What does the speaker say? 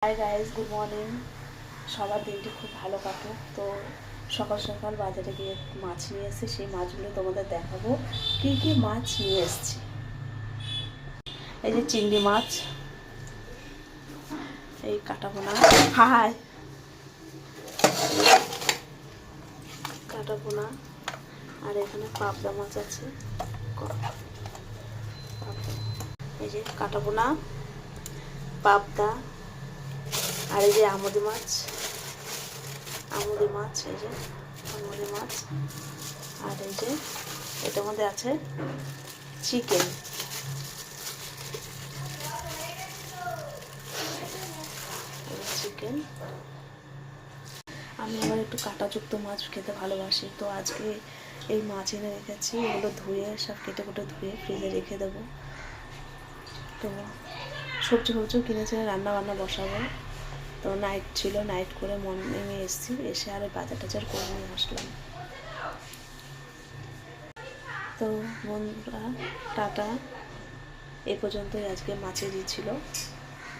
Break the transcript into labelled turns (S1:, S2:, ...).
S1: Hi guys, good morning. সবার দিনটি খুব ভালো কাটুক। তো সকাল সকাল বাজারে গিয়ে মাছ নিয়ে এসেছি, সেই মাছগুলো তোমাদের দেখাবো কী কী মাছ নিয়ে এসেছি। এই যে চিংড়ি মাছ, এই কাটাপোনা, হাই কাটাপোনা, আর এখানে পাবদা মাছ আছে। এই যে কাটাপোনা, পাবদা, আর এই যে আমুদি মাছ, এই যে আমুদি মাছ, আর এই যে এটার মধ্যে আছে চিকেন। আমি আবার একটু কাঁটাযুক্ত মাছ খেতে ভালোবাসি, তো আজকে এই মাছ এনে রেখেছি। এগুলো ধুয়ে সব কেটে কুটে ধুয়ে ফ্রিজে রেখে দেবো। তো সবজিও কিনেছে, রান্না বান্না বসাবো। তো নাইট ছিল, নাইট করে মর্নিংয়ে এসেছি, এসে আর বাজার টাজার করে নিয়ে আসলাম। তো বন্ধুরা টাটা, এ পর্যন্তই আজকে মাছেরই ছিল।